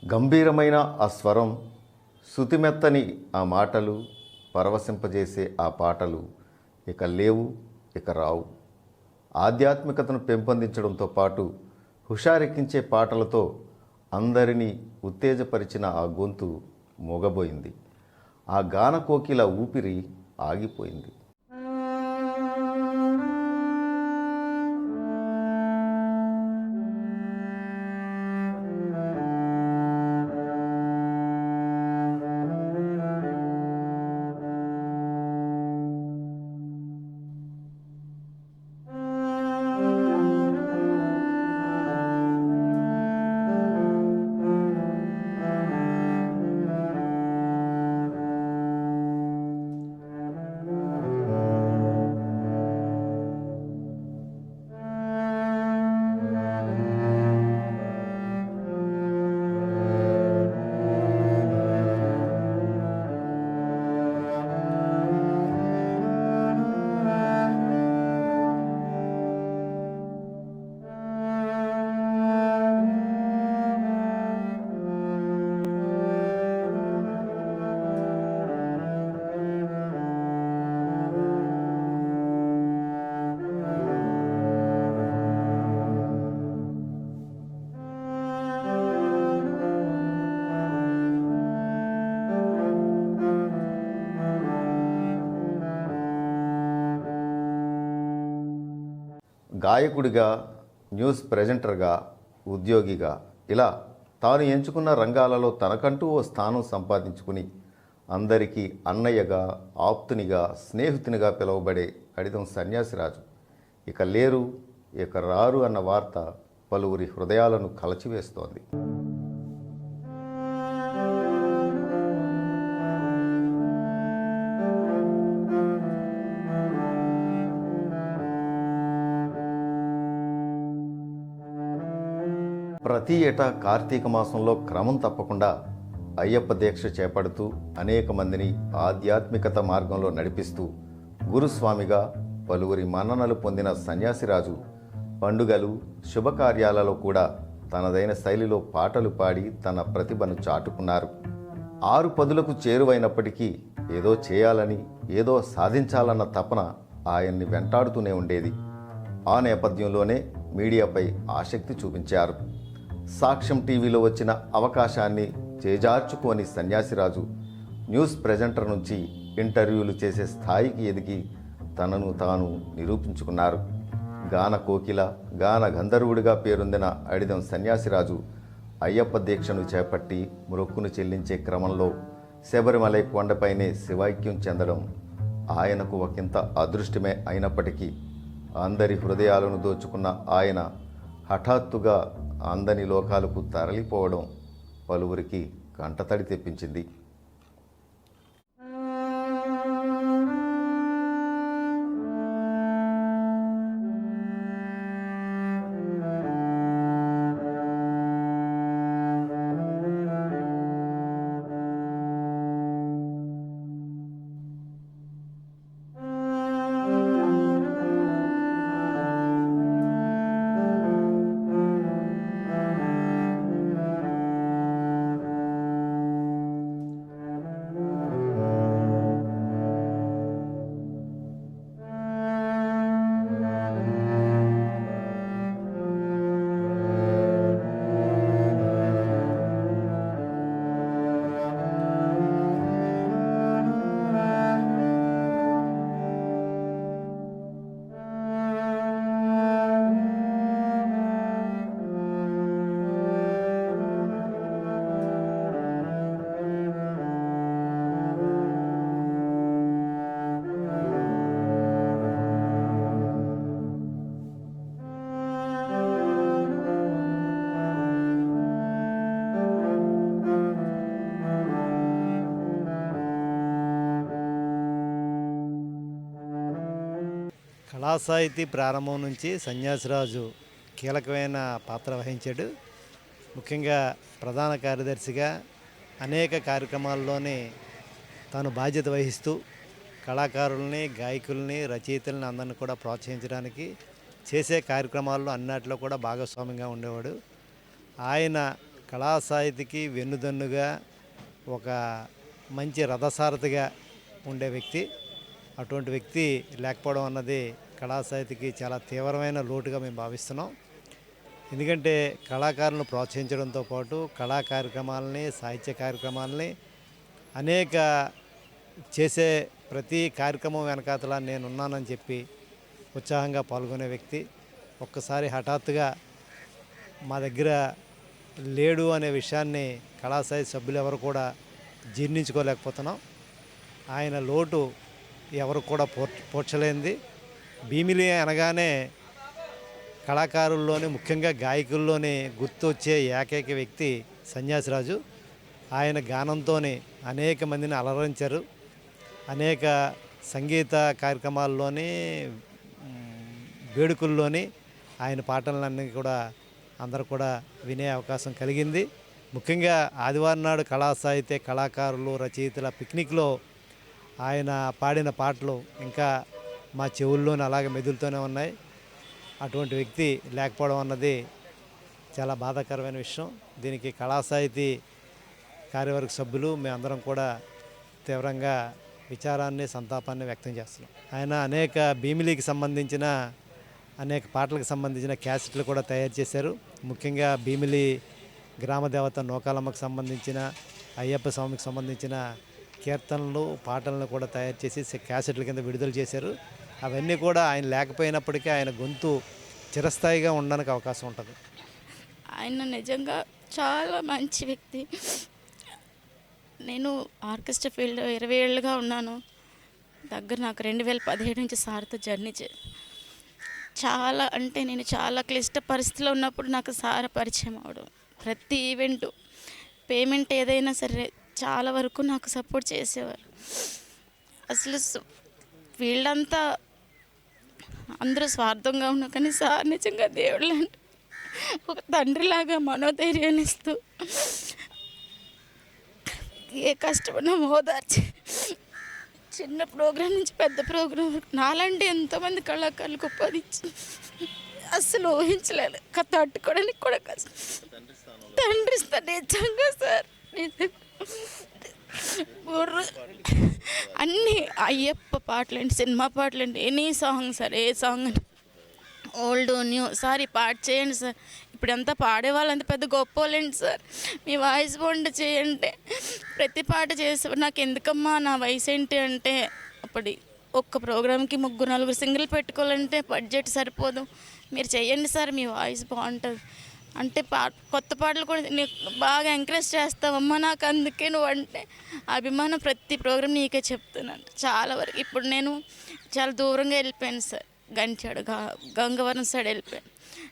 గంభీరమైన ఆ స్వరం, శృతిమెత్తని ఆ మాటలు, పరవశింపజేసే ఆ పాటలు ఇక లేవు, ఇక రావు. ఆధ్యాత్మికతను పెంపొందించడంతో పాటు హుషారెక్కించే పాటలతో అందరినీ ఉత్తేజపరిచిన ఆ గొంతు మూగబోయింది. ఆ గాన కోకిల ఊపిరి ఆగిపోయింది. గాయకుడిగా, న్యూస్ ప్రెజెంటర్గా, ఉద్యోగిగా ఇలా తాను ఎంచుకున్న రంగాలలో తనకంటూ ఓ స్థానం సంపాదించుకుని అందరికీ అన్నయ్యగా, ఆప్తునిగా, స్నేహితునిగా పిలువబడే అడిదం సన్యాసిరాజు ఇక లేరు, ఇక రారు అన్న వార్త పలువురి హృదయాలను కలచివేస్తోంది. ప్రతి ఏటా కార్తీక మాసంలో క్రమం తప్పకుండా అయ్యప్ప దీక్ష చేపడుతూ అనేక మందిని ఆధ్యాత్మికత మార్గంలో నడిపిస్తూ గురుస్వామిగా పలువురి మన్ననలు పొందిన సన్యాసిరాజు పండుగలు, శుభకార్యాలలో కూడా తనదైన శైలిలో పాటలు పాడి తన ప్రతిభను చాటుకున్నారు. 6 పదులకు చేరువైనప్పటికీ ఏదో చేయాలని, ఏదో సాధించాలన్న తపన ఆయన్ని వెంటాడుతూనే ఉండేది. ఆ నేపథ్యంలోనే మీడియాపై ఆసక్తి చూపించారు. సాక్ష్యం టీవీలో వచ్చిన అవకాశాన్ని చేజార్చుకోని సన్యాసిరాజు న్యూస్ ప్రెజెంటర్ నుంచి ఇంటర్వ్యూలు చేసే స్థాయికి ఎదిగి తనను తాను నిరూపించుకున్నారు. గాన కోకిల, గాన గంధర్వుడిగా పేరొందిన అడిదం సన్యాసిరాజు అయ్యప్ప దీక్షను చేపట్టి మొక్కును చెల్లించే క్రమంలో శబరిమలై కొండపైనే శివైక్యం చెందడం ఆయనకు ఒకంత అదృష్టమే అయినప్పటికీ అందరి హృదయాలను దోచుకున్న ఆయన హఠాత్తుగా అందని లోకాలకు తరలిపోవడం పలువురికి కంటతడి తెప్పించింది. కళా సాహితీ ప్రారంభం నుంచి సన్యాసిరాజు కీలకమైన పాత్ర వహించాడు. ముఖ్యంగా ప్రధాన కార్యదర్శిగా అనేక కార్యక్రమాల్లోనే తాను బాధ్యత వహిస్తూ కళాకారుల్ని, గాయకుల్ని, రచయితల్ని అందరిని కూడా ప్రోత్సహించడానికి చేసే కార్యక్రమాల్లో అన్నిట్లో కూడా భాగస్వామ్యంగా ఉండేవాడు. ఆయన కళా సాహితీకి వెన్నుదన్నుగా ఒక మంచి రథసారథిగా ఉండే వ్యక్తి. అటువంటి వ్యక్తి లేకపోవడం అన్నది కళా సాహితీకి చాలా తీవ్రమైన లోటుగా మేము భావిస్తున్నాం. ఎందుకంటే కళాకారులను ప్రోత్సహించడంతో పాటు కళా కార్యక్రమాలని, సాహిత్య కార్యక్రమాలని అనేక చేసే ప్రతి కార్యక్రమం వెనకాతల నేనున్నానని చెప్పి ఉత్సాహంగా పాల్గొనే వ్యక్తి. ఒక్కసారి హఠాత్తుగా మా దగ్గర లేడు అనే విషయాన్ని కళా సాహిత్య సభ్యులు ఎవరు కూడా జీర్ణించుకోలేకపోతున్నాం. ఆయన లోటు ఎవరు కూడా పోడ్చలేనిది. భీమిలి అనగానే కళాకారుల్లోనే, ముఖ్యంగా గాయకుల్లోనే గుర్తొచ్చే ఏకైక వ్యక్తి సన్యాసిరాజు. ఆయన గానంతోనే అనేక మందిని అలరించారు. అనేక సంగీత కార్యక్రమాల్లోని, వేడుకల్లోని ఆయన పాటలన్నీ కూడా అందరూ కూడా వినే అవకాశం కలిగింది. ముఖ్యంగా ఆదివారం నాడు కళా సాహిత్య కళాకారులు, రచయితల పిక్నిక్లో ఆయన పాడిన పాటలు ఇంకా మా చెవుల్లోనే అలాగే మెదులుతూనే ఉన్నాయి. అటువంటి వ్యక్తి లేకపోవడం అన్నది చాలా బాధాకరమైన విషయం. దీనికి కళా సాహితీ కార్యవర్గ సభ్యులు మేమందరం కూడా తీవ్రంగా విచారాన్ని, సంతాపాన్ని వ్యక్తం చేస్తున్నాం. ఆయన అనేక భీమిలికి సంబంధించిన అనేక పాటలకు సంబంధించిన క్యాసెట్లు కూడా తయారు చేశారు. ముఖ్యంగా భీమిలి గ్రామ దేవత నూకాలమ్మకు సంబంధించిన, అయ్యప్ప స్వామికి సంబంధించిన కీర్తనలు, పాటలను కూడా తయారు చేసి క్యాసెట్ల కింద విడుదల చేశారు. అవన్నీ కూడా ఆయన లేకపోయినప్పటికీ ఆయన గొంతు చిరస్థాయిగా ఉండడానికి అవకాశం ఉంటుంది. ఆయన నిజంగా చాలా మంచి వ్యక్తి. నేను ఆర్కెస్ట్రా ఫీల్డ్ 20 ఏళ్ళుగా ఉన్నాను. నాకు 2017 నుంచి సార్తో జర్నీ చాలా అంటే నేను చాలా క్లిష్ట పరిస్థితిలో ఉన్నప్పుడు నాకు సార్ పరిచయం అవడం, ప్రతి ఈవెంట్ పేమెంట్ ఏదైనా సరే చాలా వరకు నాకు సపోర్ట్ చేసేవారు. అసలు ఫీల్డ్ అంతా అందరూ స్వార్థంగా ఉన్నా కానీ సార్ నిజంగా దేవుళ్ళు అంటే ఒక తండ్రిలాగా మనోధైర్యాన్ని ఇస్తూ ఏ కష్టపడినా ఓదార్చి చిన్న ప్రోగ్రాం నుంచి పెద్ద ప్రోగ్రాం వరకు నాలాంటి ఎంతోమంది కళాకారులకు ఉపాధి అస్సలు ఊహించలేదు. తట్టుకోవడానికి కూడా కష్టం. తండ్రి నిజంగా సార్ అన్నీ అయ్యప్ప పాటలండి, సినిమా పాటలండి, ఎనీ సాంగ్ సార్, ఏ సాంగ్ అండి, ఓల్డ్ న్యూ, సార్ ఈ పాట చేయండి సార్, ఇప్పుడంతా పాడేవాళ్ళు అంత పెద్ద గొప్ప వాళ్ళండి సార్, మీ వాయిస్ బాగుంటే చేయండి, ప్రతి పాట చేసేవారు. నాకు ఎందుకమ్మా నా వయసు ఏంటి అంటే, అప్పటి ఒక్క ప్రోగ్రామ్కి 3-4 సింగిల్ పెట్టుకోవాలంటే బడ్జెట్ సరిపోదు, మీరు చేయండి సార్ మీ వాయిస్ బాగుంటుంది అంటే కొత్త పాటలు కూడా నీకు బాగా ఎంకరేజ్ చేస్తావమ్మా, నాకు అందుకే నువ్వు అంటే అభిమానం. ప్రతి ప్రోగ్రామ్ నీకే చెప్తున్నాను చాలా వరకు. ఇప్పుడు నేను చాలా దూరంగా వెళ్ళిపోయాను సార్, గంచాడు గంగవరం సైడ్ వెళ్ళిపోయాను.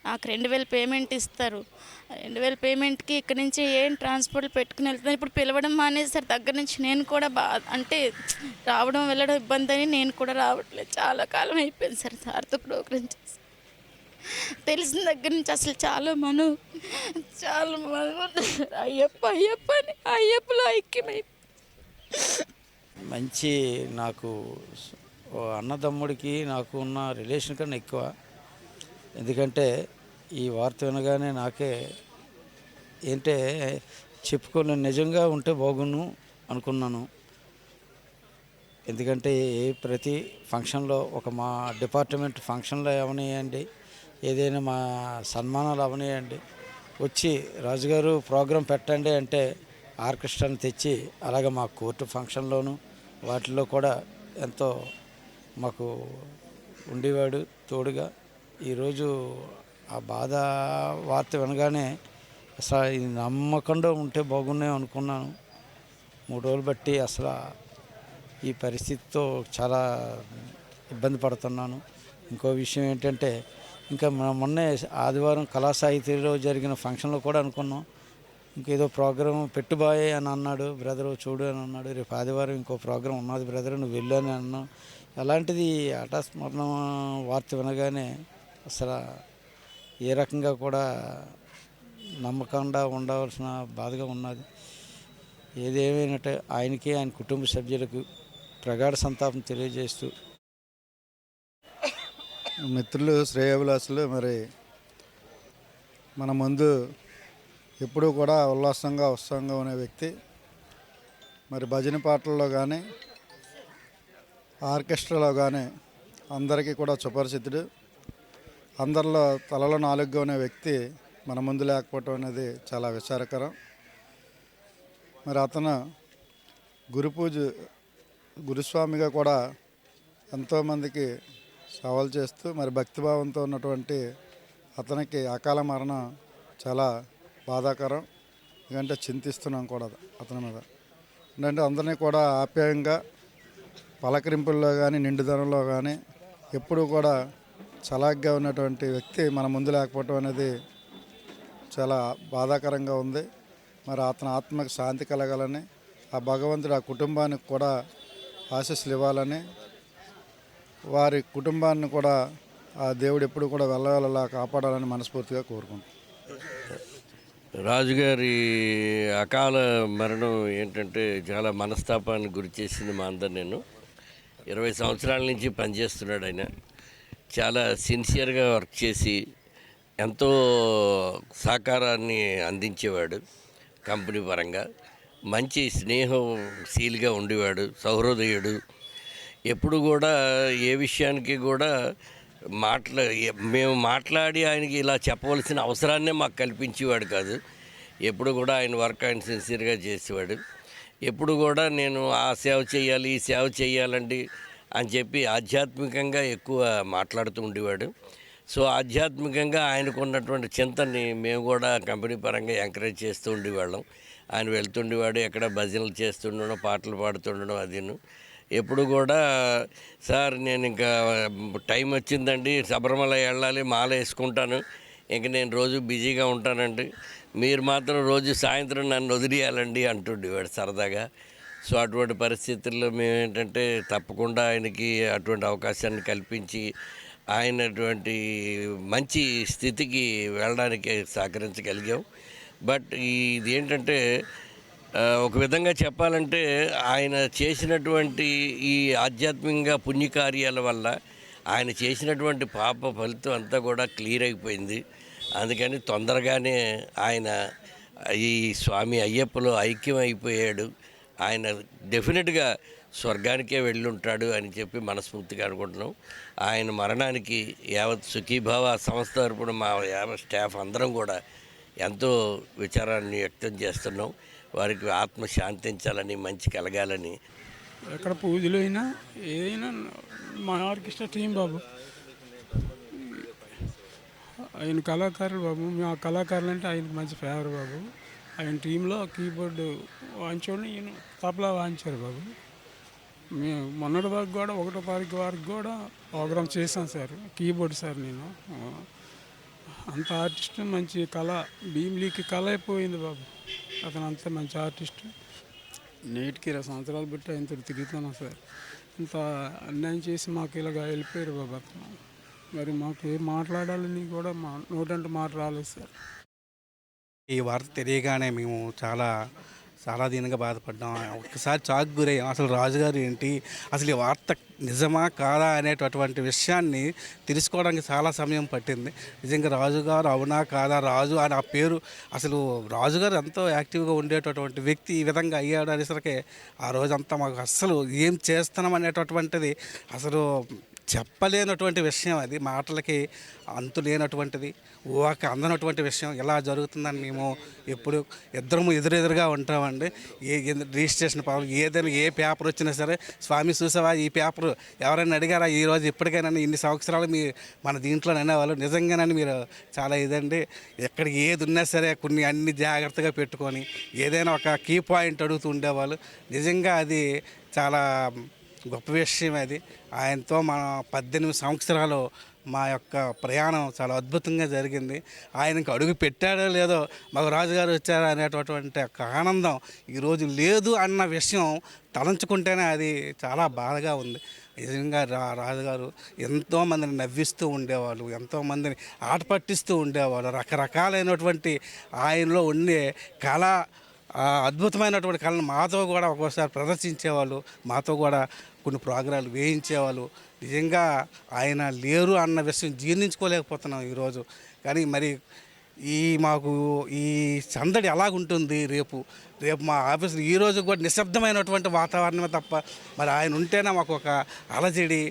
నాకు 2000 పేమెంట్ ఇస్తారు. 2000 పేమెంట్కి ఇక్కడి నుంచి ఏం ట్రాన్స్పోర్ట్లు పెట్టుకుని వెళ్తాను. ఇప్పుడు పిలవడం మానేసి సార్ దగ్గర నుంచి నేను కూడా అంటే రావడం వెళ్ళడం ఇబ్బంది అని నేను కూడా రావట్లేదు. చాలా కాలం అయిపోయింది సార్ సార్తో ప్రోగ్రామ్ చేసి. తెలిసిన దగ్గర నుంచి అసలు చాలా అయ్యప్ప అయ్యప్ప అని అయ్యప్పలో ఐక్యమై మంచి నాకు అన్నదమ్ముడికి నాకు ఉన్న రిలేషన్ కన్నా ఎక్కువ. ఎందుకంటే ఈ వార్త వినగానే నాకే ఏంటే చెప్పుకోలేను, నిజంగా ఉంటే బాగుండు అనుకున్నాను. ఎందుకంటే ప్రతి ఫంక్షన్లో మా డిపార్ట్మెంట్ ఫంక్షన్లో అవనియండి, ఏదైనా మా సన్మానాలు అవనియండి, వచ్చి రాజుగారు ప్రోగ్రాం పెట్టండి అంటే ఆర్కెస్ట్రాని తెచ్చి, అలాగే మా కోర్టు ఫంక్షన్లోను వాటిల్లో కూడా ఎంతో మాకు ఉండేవాడు తోడుగా. ఈరోజు ఆ బాధ వార్త వినగానే అసలు ఇది నమ్మకుండా ఉంటే బాగున్నాయి అనుకున్నాను. 3 రోజులు బట్టి అసలు ఈ పరిస్థితితో చాలా ఇబ్బంది పడుతున్నాను. ఇంకో విషయం ఏంటంటే, ఇంకా మొన్నే ఆదివారం కళా సాహితీలో జరిగిన ఫంక్షన్లో కూడా అనుకున్నాం, ఇంకేదో ప్రోగ్రాం పెట్టుబాయే అని అన్నాడు బ్రదరు, చూడు అని అన్నాడు. రేపు ఆదివారం ఇంకో ప్రోగ్రాం ఉన్నది బ్రదరు, నువ్వు వెళ్ళు అని అన్నావు. అలాంటిది హఠాత్మరణ వార్త వినగానే అసలు ఏ రకంగా కూడా నమ్మకంగా ఉండవలసిన బాధగా ఉన్నది. ఏదేమైనట్టే ఆయనకి, ఆయన కుటుంబ సభ్యులకు ప్రగాఢ సంతాపం తెలియజేస్తూ, మిత్రులు శ్రేయోభిలాసులు, మరి మన ముందు ఎప్పుడూ కూడా ఉల్లాసంగా ఉత్సాహంగా ఉండే వ్యక్తి. మరి భజన పాటల్లో కానీ ఆర్కెస్ట్రాలో కానీ అందరికీ కూడా సుపరిచితుడు. అందరిలో తలలో నాలుగుగా ఉండే వ్యక్తి మన ముందు లేకపోవటం అనేది చాలా విచారకరం. మరి అతను గురుస్వామిగా కూడా ఎంతోమందికి సేవలు చేస్తూ మరి భక్తిభావంతో ఉన్నటువంటి అతనికి అకాల మరణం చాలా బాధాకరం. ఎందుకంటే చింతిస్తున్నాం కూడా అతని మీద. ఎందుకంటే అందరినీ కూడా ఆప్యాయంగా పలకరింపుల్లో కానీ నిండుదనంలో కానీ ఎప్పుడూ కూడా చలాగ్గా ఉన్నటువంటి వ్యక్తి మన ముందు లేకపోవటం అనేది చాలా బాధాకరంగా ఉంది. మరి అతని ఆత్మకు శాంతి కలగాలని, ఆ భగవంతుడు ఆ కుటుంబానికి కూడా ఆశీస్సులు ఇవ్వాలని, వారి కుటుంబాన్ని కూడా ఆ దేవుడు ఎప్పుడు కూడా వెళ్ళలా కాపాడాలని మనస్ఫూర్తిగా కోరుకుంటున్నాను. రాజుగారి అకాల మరణం ఏంటంటే చాలా మనస్తాపానికి గురి చేసింది మా అందరు. నేను 20 సంవత్సరాల నుంచి పనిచేస్తున్నాడు ఆయన. చాలా సిన్సియర్గా వర్క్ చేసి ఎంతో సహకారాన్ని అందించేవాడు కంపెనీ పరంగా. మంచి స్నేహశీలిగా ఉండేవాడు, సహృదయుడు. ఎప్పుడు కూడా ఏ విషయానికి కూడా మేము మాట్లాడి ఆయనకి ఇలా చెప్పవలసిన అవసరాన్నే మాకు కల్పించేవాడు కాదు. ఎప్పుడు కూడా ఆయన వర్క్ ఆయన సిన్సియర్గా చేసేవాడు. ఎప్పుడు కూడా నేను ఆ సేవ చేయాలి, ఈ సేవ చేయాలండి అని చెప్పి ఆధ్యాత్మికంగా ఎక్కువ మాట్లాడుతూ ఉండేవాడు. సో ఆధ్యాత్మికంగా ఆయనకు ఉన్నటువంటి చింతని మేము కూడా కంపెనీ పరంగా ఎంకరేజ్ చేస్తూ ఉండేవాళ్ళం. ఆయన వెళ్తుండేవాడు, ఎక్కడ భజనలు చేస్తుండడం, పాటలు పాడుతుండడం. అదిను ఎప్పుడు కూడా సార్ నేను ఇంకా టైం వచ్చిందండి, శబరిమల వెళ్ళాలి, మాల వేసుకుంటాను, ఇంక నేను రోజు బిజీగా ఉంటానండి, మీరు మాత్రం రోజు సాయంత్రం నన్ను వదిలేయాలండి అంటుండేవాడు సరదాగా. సో అటువంటి పరిస్థితుల్లో మేము ఏంటంటే తప్పకుండా ఆయనకి అటువంటి అవకాశాన్ని కల్పించి ఆయన అటువంటి మంచి స్థితికి వెళ్ళడానికి సహకరించగలిగాం. బట్ ఇది ఏంటంటే ఒక విధంగా చెప్పాలంటే ఆయన చేసినటువంటి ఈ ఆధ్యాత్మికంగా పుణ్యకార్యాల వల్ల ఆయన చేసినటువంటి పాప ఫలితం అంతా కూడా క్లియర్ అయిపోయింది. అందుకని తొందరగానే ఆయన ఈ స్వామి అయ్యప్పలో ఐక్యం అయిపోయాడు. ఆయన డెఫినెట్గా స్వర్గానికే వెళ్ళుంటాడు అని చెప్పి మనస్ఫూర్తిగా అనుకుంటున్నాం. ఆయన మరణానికి యావత్ సుఖీభావ సంస్థ తరపున మా యావత్ స్టాఫ్ అందరం కూడా ఎంతో విచారాన్ని వ్యక్తం చేస్తున్నాం. వారికి ఆత్మ శాంతించాలని, మంచి కలగాలని. ఎక్కడ పూజలు అయినా ఏదైనా మా ఆర్కెస్ట్రా టీం బాబు, ఆయన కళాకారులు బాబు. మా కళాకారులు అంటే ఆయనకు మంచి ఫేవర్ బాబు. ఆయన టీంలో కీబోర్డు వాయించోడు, ఈయన తబలా వాయించారు బాబు. మేము మొన్నటి వరకు కూడా 1వ తారీఖు వరకు కూడా ప్రోగ్రామ్ చేశాను సార్, కీబోర్డ్ సార్. నేను అంత ఆర్టిస్ట్, మంచి కళ, భీమిలీకి కళ అయిపోయింది బాబు. అతను అంత మంచి ఆర్టిస్ట్. నేటికి 20 సంవత్సరాలు బట్టి ఆయనతో తిరుగుతున్నాం సార్. ఇంత అన్యాయం చేసి మాకు ఇలాగ వెళ్ళిపోయారు బాబు అతను. మరి మాకు ఏం మాట్లాడాలని కూడా మా నోటంటే మాట రాలేదు సార్. ఈ వార్త తెలియగానే మేము చాలా దీనిగా బాధపడ్డాం. ఒక్కసారి చాకు గురయ్యాం. అసలు రాజుగారు ఏంటి, అసలు ఈ వార్త నిజమా కాదా అనేటటువంటి విషయాన్ని తెలుసుకోవడానికి చాలా సమయం పట్టింది. నిజంగా రాజుగారు అవునా కాదా, రాజు అని ఆ పేరు, అసలు రాజుగారు ఎంతో యాక్టివ్గా ఉండేటటువంటి వ్యక్తి ఈ విధంగా అయ్యాడు అనేసరికి ఆ రోజంతా మాకు అస్సలు ఏం చేస్తున్నాం అనేటటువంటిది అసలు చెప్పలేనటువంటి విషయం. అది మాటలకి అంతు లేనటువంటిది, ఊహకి అందనటువంటి విషయం. ఇలా జరుగుతుందని మేము ఎప్పుడు ఇద్దరము ఎదురెదురుగా ఉంటామండి. రిజిస్ట్రేషన్ పేపర్ ఏదైనా, ఏ పేపర్ వచ్చినా సరే, స్వామి చూసావా ఈ పేపర్, ఎవరైనా అడిగారా ఈరోజు ఇప్పటికైనా ఇన్ని సంవత్సరాలు మీ మన దీంట్లో అనేవాళ్ళు. నిజంగానని మీరు చాలా ఇదండి. ఎక్కడ ఏది ఉన్నా సరే కొన్ని అన్ని జాగ్రత్తగా పెట్టుకొని ఏదైనా ఒక కీ పాయింట్ అడుగుతూ ఉండేవాళ్ళు. నిజంగా అది చాలా గొప్ప విషయం. అది ఆయనతో మన 18 సంవత్సరాలు మా యొక్క ప్రయాణం చాలా అద్భుతంగా జరిగింది. ఆయనకు అడుగు పెట్టాడో లేదో, మాకు రాజుగారు వచ్చారా అనేటటువంటి ఒక ఆనందం ఈరోజు లేదు అన్న విషయం తలంచుకుంటేనే అది చాలా బాధగా ఉంది. నిజంగా రాజుగారు ఎంతోమందిని నవ్విస్తూ ఉండేవాళ్ళు, ఎంతోమందిని ఆట పట్టిస్తూ ఉండేవాళ్ళు. రకరకాలైనటువంటి ఆయనలో ఉండే కళ, అద్భుతమైనటువంటి కళను మాతో కూడా ఒక్కోసారి ప్రదర్శించేవాళ్ళు, మాతో కూడా కొన్ని ప్రోగ్రాలు వేయించేవాళ్ళు. నిజంగా ఆయన లేరు అన్న విషయం జీర్ణించుకోలేకపోతున్నాం ఈరోజు. కానీ మరి మాకు ఈ సందడి ఎలాగుంటుంది రేపు మా ఆఫీసులో ఈరోజు కూడా నిశ్శబ్దమైనటువంటి వాతావరణమే తప్ప మరి ఆయన ఉంటేనే మాకు ఒక అలజడి.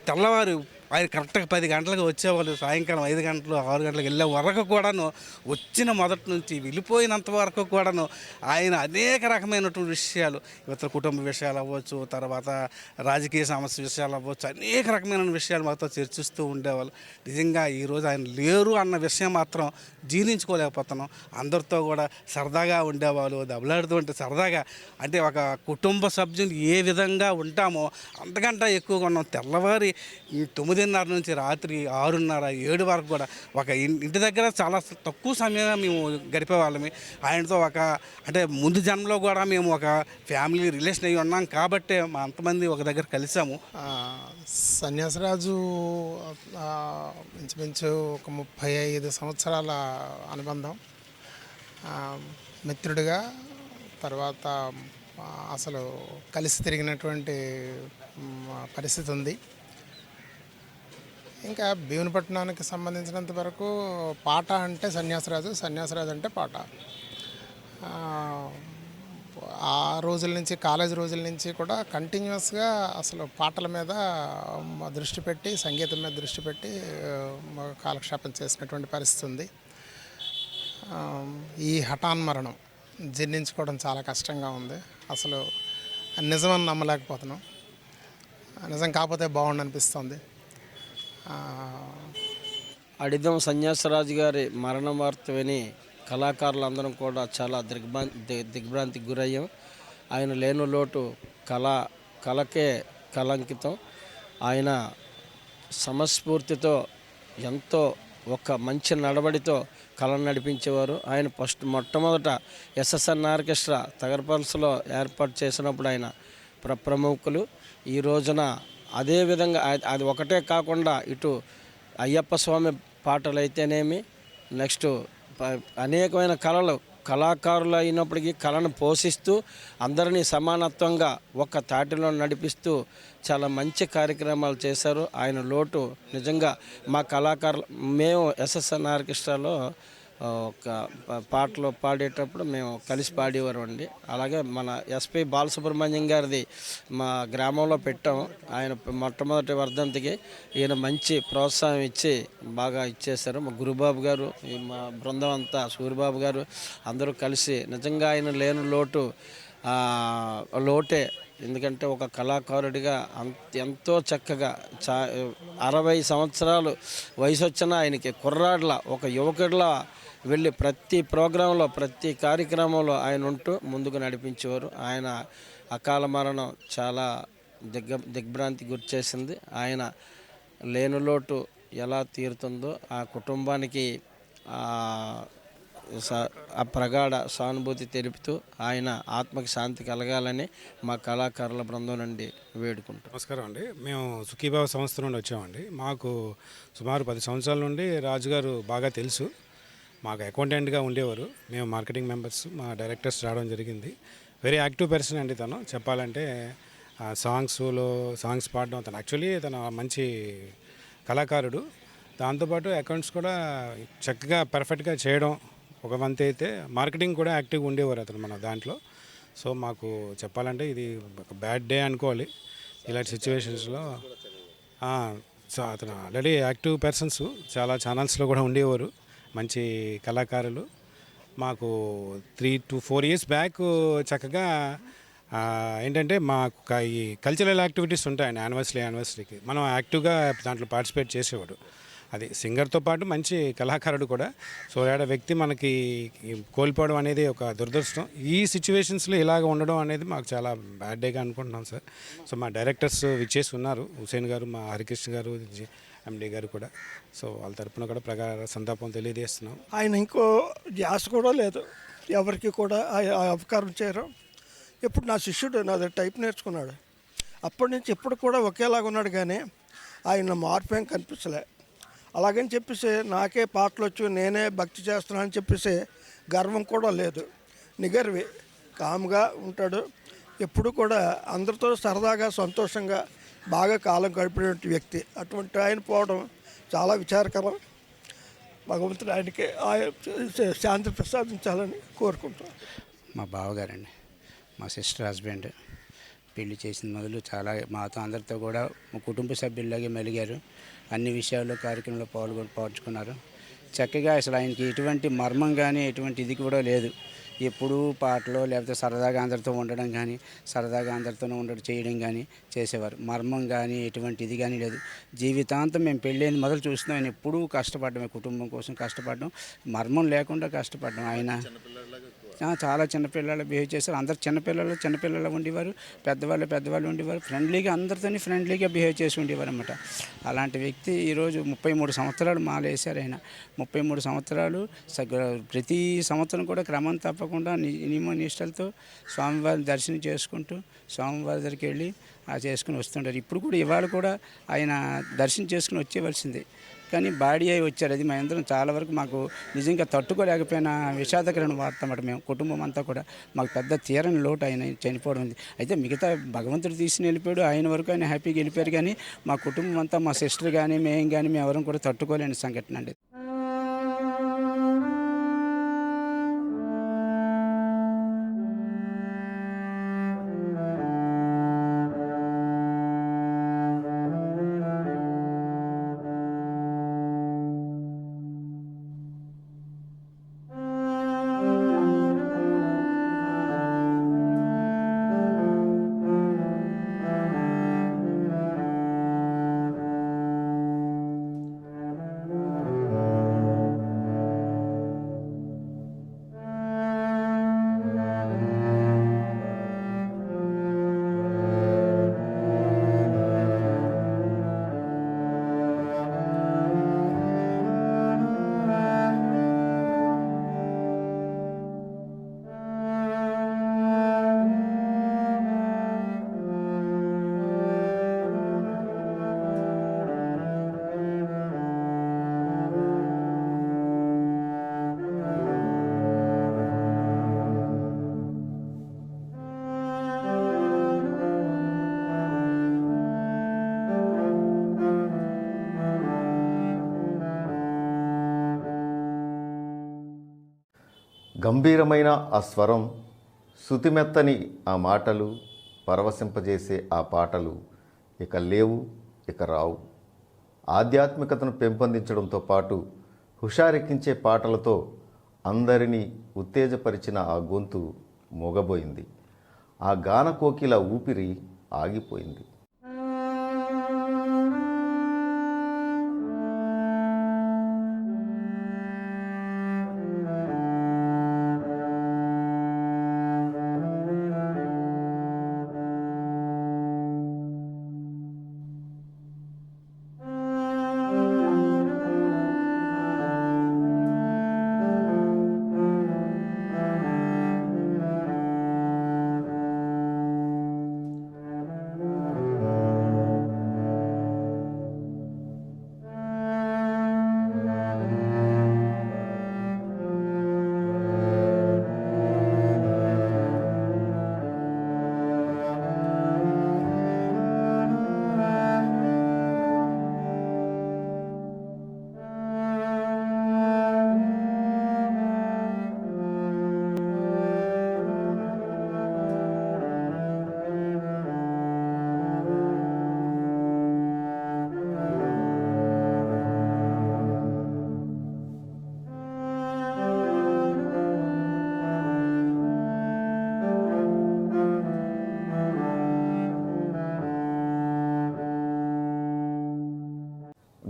తెల్లవారు ఆయన కరెక్ట్గా 10 గంటలకు వచ్చేవాళ్ళు, సాయంకాలం 5 గంటలు 6 గంటలకు వెళ్ళే వరకు కూడాను, వచ్చిన మొదటి నుంచి వెళ్ళిపోయినంత వరకు కూడాను ఆయన అనేక రకమైనటువంటి విషయాలు, ఇతర కుటుంబ విషయాలు అవ్వచ్చు, తర్వాత రాజకీయ సమస్య విషయాలు అవ్వచ్చు, అనేక రకమైన విషయాలు మాతో చర్చిస్తూ ఉండేవాళ్ళు. నిజంగా ఈరోజు ఆయన లేరు అన్న విషయం మాత్రం జీర్ణించుకోలేకపోతున్నాం. అందరితో కూడా సరదాగా ఉండేవాళ్ళు, దెబ్బలాడుతూ సరదాగా, అంటే ఒక కుటుంబ సభ్యులు ఏ విధంగా ఉంటామో అంతకంటే ఎక్కువగా ఉన్నాం. తెల్లవారి 9:30 నుంచి రాత్రి 6:30, 7 వరకు కూడా ఒక ఇంటి దగ్గర చాలా తక్కువ సమయంగా మేము గడిపేవాళ్ళమి. ఆయనతో అంటే ముందు జన్మలో కూడా మేము ఒక ఫ్యామిలీ రిలేషన్ అయ్యి ఉన్నాం కాబట్టే మా అంతమంది ఒక దగ్గర కలిసాము. సన్యాసరాజు ఇంచుమించు ఒక 35 సంవత్సరాల అనుబంధం, మిత్రుడిగా, తర్వాత అసలు కలిసి తిరిగినటువంటి పరిస్థితి ఉంది. ఇంకా భీమునిపట్నానికి సంబంధించినంత వరకు పాట అంటే సన్యాసరాజు, సన్యాసరాజు అంటే పాట. ఆ రోజుల నుంచి, కాలేజ్ రోజుల నుంచి కూడా కంటిన్యూస్గా అసలు పాటల మీద దృష్టి పెట్టి, సంగీతం మీద దృష్టి పెట్టి కాలక్షేపం చేసినటువంటి పరిస్థితి ఉంది. ఈ హఠాన్మరణం జీర్ణించుకోవడం చాలా కష్టంగా ఉంది. అసలు నిజమని నమ్మలేకపోతున్నాం. నిజం కాకపోతే బాగుండు అనిపిస్తుంది. అడిదం సన్యాసరాజు గారి మరణ వార్త విని కళాకారులందరం కూడా చాలా దిగ్భ్రాంతికి గురయ్యాం. ఆయన లేని లోటు కళకే కళంకితం. ఆయన సమస్ఫూర్తితో ఎంతో ఒక మంచి నడవడితో కళను నడిపించేవారు. ఆయన మొట్టమొదట ఎస్ఎస్ఎన్ ఆర్కెస్ట్రా తగరపల్స్లో ఏర్పాటు చేసినప్పుడు ఆయన ప్రముఖులు. ఈ రోజున అదేవిధంగా అది ఒకటే కాకుండా ఇటు అయ్యప్ప స్వామి పాటలు అయితేనేమి, నెక్స్ట్ అనేకమైన కళాకారులు అయినప్పటికీ కళను పోషిస్తూ అందరినీ సమానత్వంగా ఒక తాటిలో నడిపిస్తూ చాలా మంచి కార్యక్రమాలు చేశారు. ఆయన లోటు నిజంగా మా కళాకారులు, మేము ఎస్ఎస్ఎన్ ఆర్కెస్ట్రాలో ఒక పాటలు పాడేటప్పుడు మేము కలిసి పాడేవారు అండి. అలాగే మన ఎస్పి బాలసుబ్రహ్మణ్యం గారిది మా గ్రామంలో పెట్టాము. ఆయన మొట్టమొదటి వర్ధంతికి ఈయన మంచి ప్రోత్సాహం ఇచ్చి బాగా ఇచ్చేశారు. మా గురుబాబు గారు, మా బృందం అంతా, సూరిబాబు గారు అందరూ కలిసి నిజంగా ఆయన లేని లోటే. ఎందుకంటే ఒక కళాకారుడిగా ఎంతో చక్కగా 60 సంవత్సరాలు వయసు వచ్చినా ఆయనకి కుర్రాడ్లా, ఒక యువకుడిలా వెళ్ళి ప్రతి ప్రోగ్రాంలో, ప్రతి కార్యక్రమంలో ఆయన ఉంటూ ముందుకు నడిపించేవారు. ఆయన అకాల మరణం చాలా దిగ్భ్రాంతి గురిచేసింది. ఆయన లేని లోటు ఎలా తీరుతుందో ఆ కుటుంబానికి ఆ ప్రగాఢ సానుభూతి తెలుపుతూ ఆయన ఆత్మకి శాంతి కలగాలని మా కళాకారుల బృందం నుండి వేడుకుంటాం. నమస్కారం అండి. మేము సుఖీభావ సంస్థ నుండి వచ్చామండి. మాకు సుమారు 10 సంవత్సరాల నుండి రాజుగారు బాగా తెలుసు. మాకు అకౌంటెంట్గా ఉండేవారు. మేము మార్కెటింగ్ మెంబర్స్, మా డైరెక్టర్స్ రావడం జరిగింది. వెరీ యాక్టివ్ పర్సన్ అండి తను. చెప్పాలంటే సాంగ్స్ పాడడం, తను యాక్చువల్లీ తను మంచి కళాకారుడు. దాంతోపాటు అకౌంట్స్ కూడా చక్కగా పర్ఫెక్ట్గా చేయడం ఒక వంతు అయితే, మార్కెటింగ్ కూడా యాక్టివ్గా ఉండేవారు అతను మన దాంట్లో. సో మాకు చెప్పాలంటే ఇది ఒక బ్యాడ్ డే అనుకోవాలి ఇలాంటి సిచ్యువేషన్స్లో. సో అతను ఆల్రెడీ యాక్టివ్ పర్సన్స్ చాలా ఛానల్స్లో కూడా ఉండేవారు, మంచి కళాకారులు. మాకు 3 to 4 years బ్యాక్ చక్కగా ఏంటంటే మాకు ఈ కల్చరల్ యాక్టివిటీస్ ఉంటాయండి. యానివర్సరీకి మనం యాక్టివ్గా దాంట్లో పార్టిసిపేట్ చేసేవాడు. అది సింగర్తో పాటు మంచి కళాకారుడు కూడా. సో ఏడ వ్యక్తి మనకి కోల్పోవడం అనేది ఒక దురదృష్టం. ఈ సిచ్యువేషన్స్లో ఇలాగ ఉండడం అనేది మాకు చాలా బ్యాడ్ డేగా అనుకుంటున్నాం సార్. సో మా డైరెక్టర్స్ విచ్చేసి ఉన్నారు, హుసేన్ గారు, మా హరికృష్ణ గారు, ఎండి గారు కూడా. సో వాళ్ళ తరపున కూడా ప్రగాఢ సంతాపం తెలియజేస్తున్నాం. ఆయన ఇంకో ధ్యాస కూడా లేదు, ఎవరికి కూడా అపకారం చేయరు. ఇప్పుడు నా శిష్యుడు నాది టైప్ నేర్చుకున్నాడు, అప్పటి నుంచి ఇప్పుడు కూడా ఒకేలాగా ఉన్నాడు. కానీ ఆయన మార్పు ఏం కనిపించలే. అలాగని చెప్పేసి నాకే పాటలు వచ్చు, నేనే భక్తి చేస్తున్నానని చెప్పేసి గర్వం కూడా లేదు. నిగర్వి, కామ్గా ఉంటాడు. ఎప్పుడు కూడా అందరితో సరదాగా, సంతోషంగా బాగా కాలం గడిపినటువంటి వ్యక్తి. అటువంటి ఆయన పోవడం చాలా విచారకరం. భగవంతుడు ఆయనకి శాంతి ప్రసాదించాలని కోరుకుంటున్నాను. మా బావగారండి, మా సిస్టర్ హస్బెండ్. పెళ్లి చేసిన మొదలు చాలా మాతో అందరితో కూడా మా కుటుంబ సభ్యుల్లాగే మెలిగారు. అన్ని విషయాల్లో కార్యక్రమంలో పాల్గొన్నారు చక్కగా. అసలు ఆయనకి ఎటువంటి మర్మం కానీ ఎటువంటి ఇది కూడా లేదు. ఎప్పుడూ పాటలో లేకపోతే సరదాగా అందరితో ఉండడం కానీ, సరదాగా అందరితో చేయడం కానీ చేసేవారు. మర్మం కానీ ఎటువంటి ఇది కానీ లేదు. జీవితాంతం మేము పెళ్ళైన మొదలు చూస్తున్నాం ఆయన ఎప్పుడూ కష్టపడడం, కుటుంబం కోసం కష్టపడడం, మర్మం లేకుండా కష్టపడడం. ఆయన చాలా చిన్నపిల్లలు బిహేవ్ చేశారు. అందరు చిన్నపిల్లలు ఉండేవారు, పెద్దవాళ్ళు ఉండేవారు. అందరితోని ఫ్రెండ్లీగా బిహేవ్ చేసి ఉండేవారు అన్నమాట. అలాంటి వ్యక్తి ఈరోజు 33 సంవత్సరాలు మాలేశారు ఆయన. 33 సంవత్సరాలు ప్రతి సంవత్సరం కూడా క్రమం తప్పకుండా నియమ నిష్టలతో స్వామివారిని దర్శనం చేసుకుంటూ స్వామివారి దగ్గరికి వెళ్ళి చేసుకుని వస్తుంటారు. ఇప్పుడు కూడా ఇవాళ కూడా ఆయన దర్శనం చేసుకుని వచ్చేవలసింది, కానీ బాడీ అయి వచ్చారు. అది మేమందరం చాలా వరకు మాకు నిజంగా తట్టుకోలేకపోయిన విషాదకరమైన వార్త అన్నమాట. మేము కుటుంబం అంతా కూడా మాకు పెద్ద తీరని లోటు ఆయన చనిపోవడం ఉంది. అయితే మిగతా భగవంతుడు తీసుకుని వెళ్ళిపోయాడు, ఆయన వరకు ఆయన హ్యాపీగా వెళ్ళిపోయారు. కానీ మా కుటుంబం అంతా, మా సిస్టర్ కానీ మేము ఎవరం కూడా తట్టుకోలేని సంఘటన అండి. గంభీరమైన ఆ స్వరం, శృతిమెత్తని ఆ మాటలు, పరవశింపజేసే ఆ పాటలు ఇక లేవు, ఇక రావు. ఆధ్యాత్మికతను పెంపొందించడంతో పాటు హుషారెక్కించే పాటలతో అందరినీ ఉత్తేజపరిచిన ఆ గొంతు మూగబోయింది. ఆ గాన కోకిల ఊపిరి ఆగిపోయింది.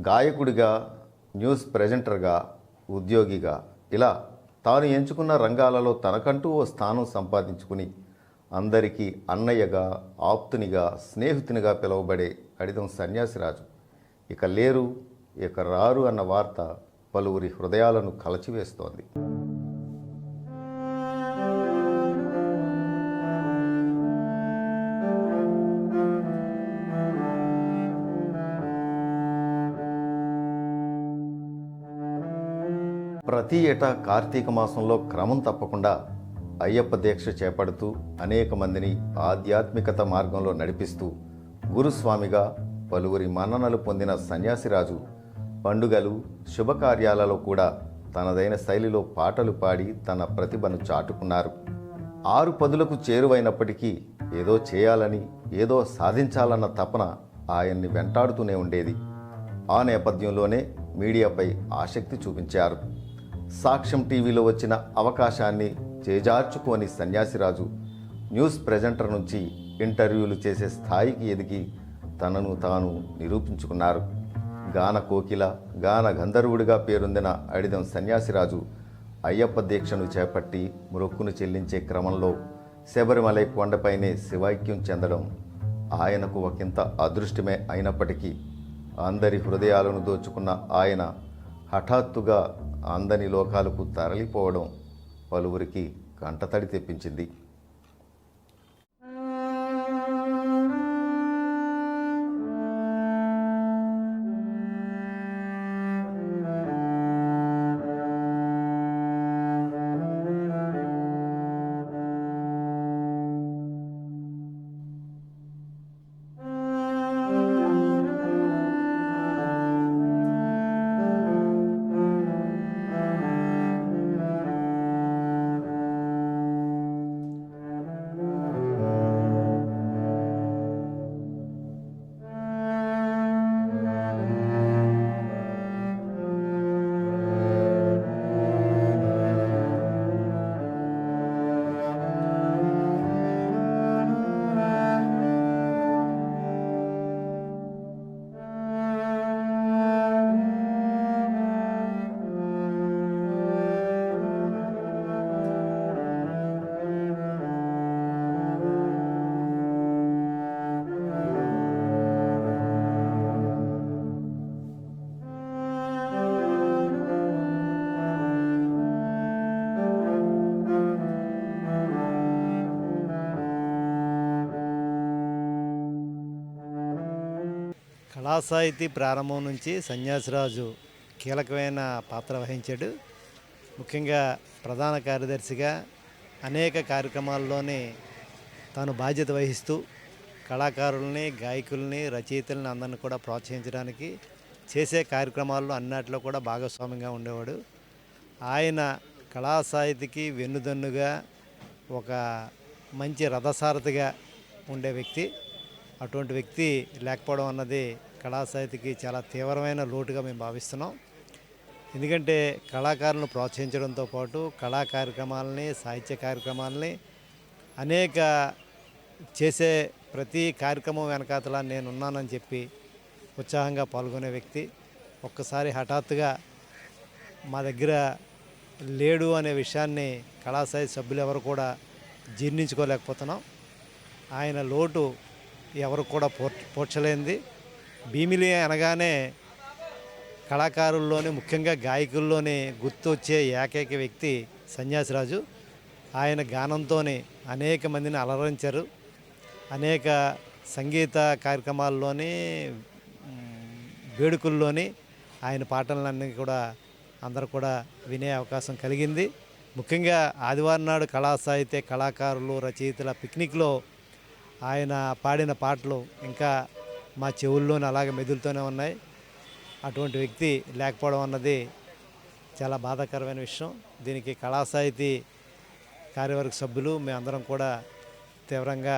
గాయకుడిగా, న్యూస్ ప్రెజెంటర్గా, ఉద్యోగిగా ఇలా తాను ఎంచుకున్న రంగాలలో తనకంటూ ఓ స్థానం సంపాదించుకుని అందరికీ అన్నయ్యగా, ఆప్తునిగా, స్నేహితునిగా పిలువబడే అడిదం సన్యాసిరాజు ఇక లేరు, ఇక రారు అన్న వార్త పలువురి హృదయాలను కలచివేస్తోంది. ప్రతి ఏటా కార్తీక మాసంలో క్రమం తప్పకుండా అయ్యప్ప దీక్ష చేపడుతూ అనేక మందిని ఆధ్యాత్మికత మార్గంలో నడిపిస్తూ గురుస్వామిగా పలువురి మన్ననలు పొందిన సన్యాసిరాజు పండుగలు శుభకార్యాలలో కూడా తనదైన శైలిలో పాటలు పాడి తన ప్రతిభను చాటుకున్నారు. 6 పదులకు చేరువైనప్పటికీ ఏదో చేయాలని, ఏదో సాధించాలన్న తపన ఆయన్ని వెంటాడుతూనే ఉండేది. ఆ నేపథ్యంలోనే మీడియాపై ఆసక్తి చూపించారు. సాక్ష్యం టీవీలో వచ్చిన అవకాశాన్ని చేజార్చుకోని సన్యాసిరాజు న్యూస్ ప్రెజెంటర్ నుంచి ఇంటర్వ్యూలు చేసే స్థాయికి ఎదిగి తనను తాను నిరూపించుకున్నారు. గాన కోకిల, గాన గంధర్వుడిగా పేరొందిన అడిదం సన్యాసిరాజు అయ్యప్ప దీక్షను చేపట్టి మొక్కును చెల్లించే క్రమంలో శబరిమలై కొండపైనే శివైక్యం చెందడం ఆయనకు ఒకంత అదృష్టమే అయినప్పటికీ అందరి హృదయాలను దోచుకున్న ఆయన హఠాత్తుగా అందని లోకాలకు తరలిపోవడం పలువురికి కంటతడి తెప్పించింది. కళా సాహితీ ప్రారంభం నుంచి సన్యాసిరాజు కీలకమైన పాత్ర వహించాడు. ముఖ్యంగా ప్రధాన కార్యదర్శిగా అనేక కార్యక్రమాల్లోనే తాను బాధ్యత వహిస్తూ కళాకారుల్ని, గాయకుల్ని, రచయితల్ని అందరిని కూడా ప్రోత్సహించడానికి చేసే కార్యక్రమాల్లో అన్నిట్లో కూడా భాగస్వామ్యంగా ఉండేవాడు. ఆయన కళా సాహితీకి వెన్నుదన్నుగా ఒక మంచి రథసారథిగా ఉండే వ్యక్తి. అటువంటి వ్యక్తి లేకపోవడం అన్నది కళా సాహితీకి చాలా తీవ్రమైన లోటుగా మేము భావిస్తున్నాం. ఎందుకంటే కళాకారులను ప్రోత్సహించడంతో పాటు కళా కార్యక్రమాలని, సాహిత్య కార్యక్రమాలని అనేక చేసే ప్రతి కార్యక్రమం వెనకాతల నేనున్నానని చెప్పి ఉత్సాహంగా పాల్గొనే వ్యక్తి. ఒక్కసారి హఠాత్తుగా మా దగ్గర లేడు అనే విషయాన్ని కళా సాహిత్య సభ్యులు ఎవరు కూడా జీర్ణించుకోలేకపోతున్నాం. ఆయన లోటు ఎవరు కూడా పోడ్చలేనిది. భీమిలి అనగానే కళాకారుల్లోనే, ముఖ్యంగా గాయకుల్లోనే గుర్తొచ్చే ఏకైక వ్యక్తి సన్యాసిరాజు. ఆయన గానంతోనే అనేక మందిని అలరించారు. అనేక సంగీత కార్యక్రమాల్లోని, వేడుకల్లోని ఆయన పాటలన్నీ కూడా అందరూ కూడా వినే అవకాశం కలిగింది. ముఖ్యంగా ఆదివారం నాడు కళా సాహిత్య కళాకారులు, రచయితల పిక్నిక్లో ఆయన పాడిన పాటలు ఇంకా మా చెవుల్లోనే అలాగే మెదులుతూనే ఉన్నాయి. అటువంటి వ్యక్తి లేకపోవడం అన్నది చాలా బాధాకరమైన విషయం. దీనికి కళా సాహితీ కార్యవర్గ సభ్యులు మేమందరం కూడా తీవ్రంగా